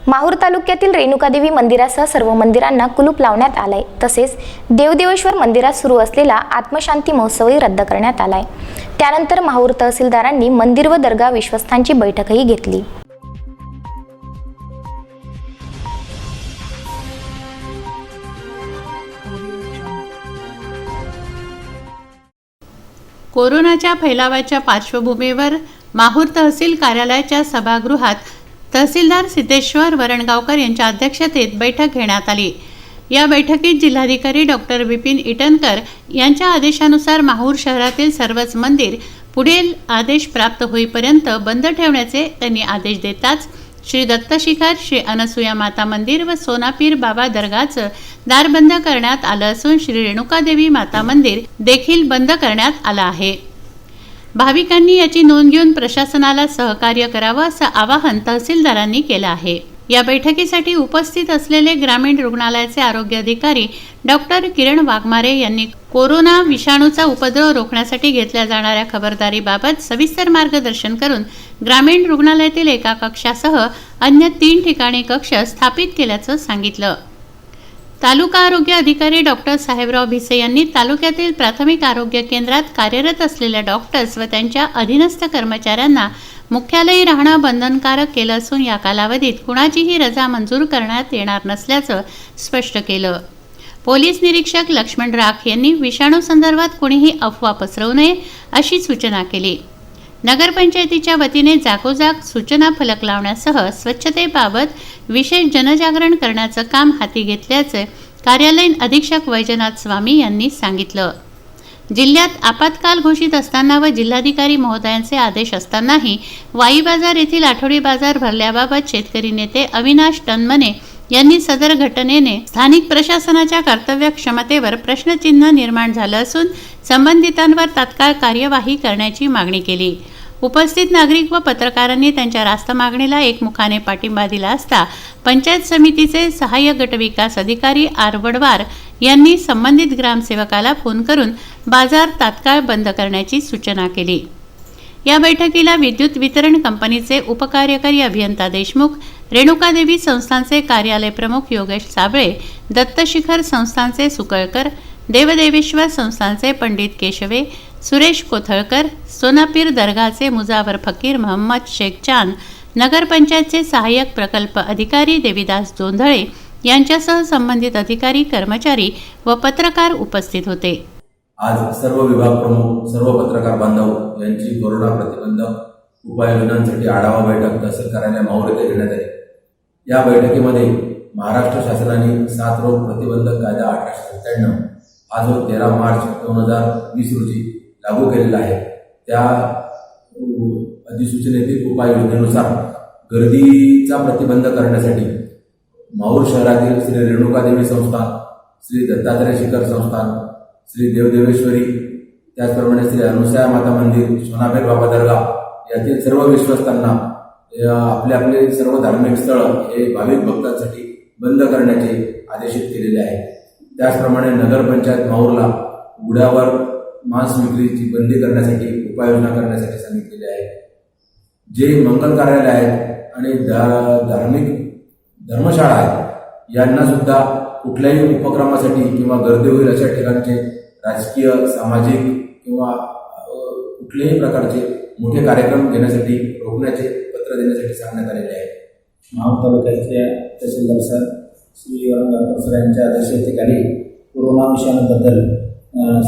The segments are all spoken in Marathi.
माहूर तालुक्यातील रेणुकादेवी मंदिरासह सर्व मंदिरांना कुलूप लावण्यात आलाय। तसेच देवदेवेश्वर मंदिरात सुरू असलेला आत्मशांती महोत्सवही रद्द करण्यात आलाय। त्यानंतर माहूर तहसीलदारांनी मंदिर व दर्गा विश्वस्तांची बैठकही घेतली। कोरोनाच्या फैलावाच्या पार्श्वभूमीवर माहूर तहसील कार्यालयाच्या सभागृहात तहसीलदार सिद्धेश्वर वरणगावकर यांच्या अध्यक्षतेत बैठक घेण्यात आली। या बैठकीत जिल्हाधिकारी डॉक्टर विपिन इटनकर यांच्या आदेशानुसार माहूर शहरातील सर्वच मंदिर पुढील आदेश प्राप्त होईपर्यंत बंद ठेवण्याचे त्यांनी आदेश देताच श्री दत्त शिखर, श्री अनसुया माता मंदिर व सोनापीर बाबा दर्गाचं दार बंद करण्यात आलं असून श्री रेणुकादेवी माता मंदिर देखील बंद करण्यात आलं आहे। भाविकांनी याची नोंद घेऊन प्रशासनाला सहकार्य करावं असं आवाहन तहसीलदारांनी केलं आहे। या बैठकीसाठी उपस्थित असलेले ग्रामीण रुग्णालयाचे आरोग्य अधिकारी डॉक्टर किरण वाघमारे यांनी कोरोना विषाणूचा उपद्रव रोखण्यासाठी घेतल्या जाणाऱ्या खबरदारीबाबत सविस्तर मार्गदर्शन करून ग्रामीण रुग्णालयातील एका कक्षासह अन्य 3 ठिकाणी कक्ष स्थापित केल्याचं सांगितलं। तालुका आरोग्य अधिकारी डॉक्टर साहेबराव भिसे यांनी तालुक्यातील प्राथमिक आरोग्य केंद्रात कार्यरत असलेल्या डॉक्टर्स व त्यांच्या अधीनस्थ कर्मचाऱ्यांना मुख्यालयी राहणं बंधनकारक केलं असून या कालावधीत कुणाचीही रजा मंजूर करण्यात येणार नसल्याचं स्पष्ट केलं। पोलीस निरीक्षक लक्ष्मण राख यांनी विषाणू संदर्भात कोणीही अफवा पसरवू नये अशी सूचना केली। नगरपंचायतीच्या वतीने जागोजाग सूचना फलक लावण्यासह स्वच्छतेबाबत विशेष जनजागरण करण्याचं काम हाती घेतल्याचे कार्यालयीन अधीक्षक वैजनाथ स्वामी यांनी सांगितलं। जिल्ह्यात आपत्काल घोषित असताना व जिल्हाधिकारी महोदयांचे आदेश असतानाही वाई बाजार येथील आठवडी बाजार भरल्याबाबत शेतकरी नेते अविनाश टनमने यांनी सदर घटनेने स्थानिक प्रशासनाच्या कर्तव्य क्षमतेवर प्रश्नचिन्ह निर्माण झालं असून संबंधितांवर तात्काळ कार्यवाही करण्याची मागणी केली। उपस्थित नागरिक व पत्रकारांनी त्यांच्या रास्त मागणीला एकमुखाने पाठिंबा दिला असता पंचायत समितीचे सहाय्यक गटविकास अधिकारी आर वडवार यांनी संबंधित ग्रामसेवकाला फोन करून बाजार तात्काळ बंद करण्याची सूचना केली। या बैठकीला विद्युत वितरण कंपनीचे उपकार्यकारी अभियंता देशमुख, रेणुकादेवी संस्थानचे कार्यालय प्रमुख योगेश साबळे, दत्त शिखर संस्थानचे सुकळकर, देवदेवेश्वर संस्थानचे पंडित केशवे, सुरेश कोथळकर, सोनापीर दर्गाचे मुजावर फकीर मोहम्मद शेख चांद, नगरपंचायतचे सहाय्यक प्रकल्प अधिकारी देविदास जोंधळे यांच्यासह संबंधित अधिकारी, कर्मचारी व पत्रकार उपस्थित होते। आज सर्व विभाग प्रमुख, सर्व पत्रकार बांधव यांची कोरोना प्रतिबंधक उपाययोजनांसाठी आढावा बैठक तहसील कार्यालय माहूर येथे घेण्यात आली। या बैठकीमध्ये महाराष्ट्र शासनाने साथरोग प्रतिबंधक कायदा 1897 आज 13 मार्च 2020 रोजी लागू केलेला आहे। त्या अधिसूचनेतील उपाययोजनेनुसार गर्दीचा प्रतिबंध करण्यासाठी माहूर शहरातील श्री रेणुकादेवी संस्थान, श्री दत्तात्रय शिखर संस्थान, श्री देवदेवेश्वरी, त्याचप्रमाणे श्री अनसुया माता मंदिर, सोनापीर बाबा दर्गा यातील सर्व विश्वस्तांना आपले आपले सर्व धार्मिक स्थळ हे भाविक भक्तांसाठी बंद करण्याचे आदेशित केलेले आहे। त्याचप्रमाणे नगरपंचायत माहूरला उघड्यावर मांस विक्रीची बंदी करण्यासाठी उपाययोजना करण्यासाठी सांगितलेले आहे। जे मंगल कार्यालय आहेत आणि धार्मिक धर्मशाळा आहेत यांना सुद्धा कुठल्याही उपक्रमासाठी किंवा गर्दी होईल अशा ठिकाणचे राजकीय, सामाजिक किंवा कुठल्याही प्रकारचे मोठे कार्यक्रम घेण्यासाठी रोखण्याचे पत्र देण्यासाठी सांगण्यात आलेले आहे। माहूर तालुक्याचे तहसीलदार सर श्री वरणगावकर सर यांच्या अध्यक्षतेखाली कोरोना विषाणूबद्दल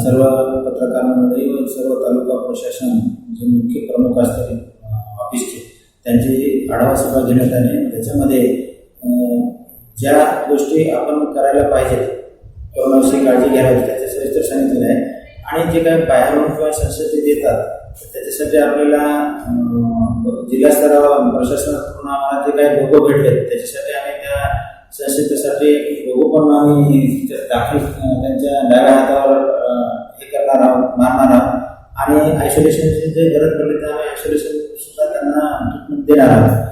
सर्व पत्रकार मंडळी व सर्व तालुका प्रशासन जे मुख्य प्रमुख असतात ऑफिसचे त्यांची आढावा सभा घेण्यात आली। त्याच्यामध्ये ज्या गोष्टी आपण करायला पाहिजेत, कोरोनाविषयी काळजी घ्यावी त्याचे सविस्तर सांगितलेलं आहे। आणि जे काही बाहेरून किंवा संस्थेत येतात त्याच्यासाठी आपल्याला जिल्हा स्तरावर प्रशासनाकडून आम्हाला जे काही लोगो भेटले त्याच्यासाठी आम्ही त्या संस्थेसाठी लोगो पण आम्ही दाखल त्यांच्या डाव्या हातावर हे करणार आहोत, मारणार आहोत। आणि आयसोलेशनची जे गरज पडली तर आम्ही आयसोलेशन सुद्धा त्यांना ट्रीटमेंट देणार आहोत।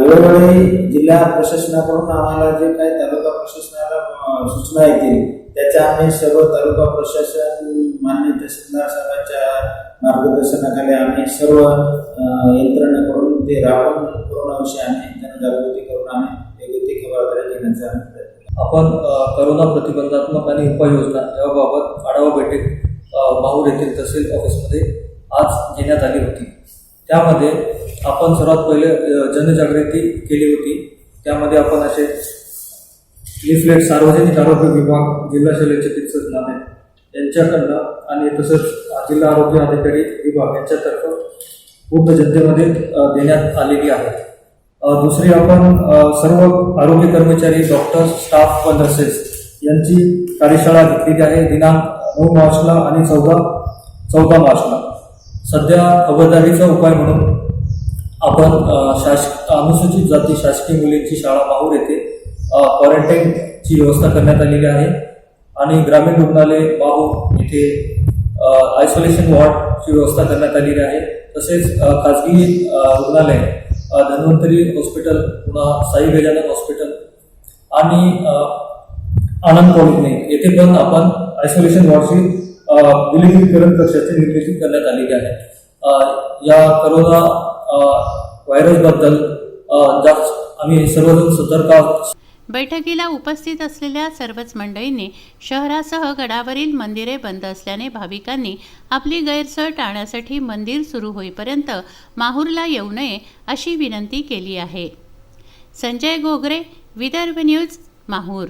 वेळोवेळी जिल्हा प्रशासनाकडून आम्हाला जे काही तालुका प्रशासनाला सूचना येतील त्याच्या आम्ही सर्व तालुका प्रशासन मान्य तहसीलदार साहेबांच्या मार्गदर्शनाखाली आम्ही सर्व यंत्रणेकडून ते राबवून कोरोनाविषयी आम्ही जनजागृती करून त्याप्रमाणे योग्य ती खबरदारी घेण्याचा प्रयत्न केला. आपण करोना प्रतिबंधात्मक आणि उपाययोजना याबाबत आढावा बैठक माहूर येथील तहसील ऑफिसमध्ये आज घेण्यात आली होती. त्यामध्ये आपण सर्वात पहिले जनजागृती केली होती. त्यामध्ये आपण असे लिफलेट सार्वजनिक आरोग्य विभाग, जिल्हा शल्य चिकित्सक नामे यांच्याकडनं आणि तसंच जिल्हा आरोग्य अधिकारी विभाग यांच्यातर्फे पूर्ण जनतेमध्ये देण्यात आलेली आहे. दुसरी आपण सर्व आरोग्य कर्मचारी, डॉक्टर्स, स्टाफ व नर्सेस यांची कार्यशाळा घेतलेली आहे दिनांक 9 मार्चला आणि 14 मार्चला. सध्या खबरदारीचा उपाय म्हणून आपण अनुसूचित जाती शासकीय मुलींची शाळा माहूर येथे क्वारंटाईनची व्यवस्था करण्यात आलेली आहे आणि ग्रामीण रुग्णालय माहूर येथे आयसोलेशन वॉर्डची व्यवस्था करण्यात आलेली आहे. तसेच खाजगी रुग्णालय धन्वंतरी हॉस्पिटल, पुन्हा साई गजानन हॉस्पिटल आणि आनंद पॉलिक्लिनिक येथे पण आपण आयसोलेशन वॉर्डची विलगीकरण कक्षाची निर्मिती करण्यात आलेली आहे. या करोना व्हायरसबद्दल आम्ही सर्वजण सतर्क आहोत. बैठकीला उपस्थित असलेल्या सर्वच मंडळींनी शहरासह गडावरील मंदिरे बंद असल्याने भाविकांनी आपली गैरसोय टाळण्यासाठी मंदिर सुरू होईपर्यंत माहूरला येऊ नये अशी विनंती केली आहे. संजय गोगरे, विदर्भ न्यूज, माहूर.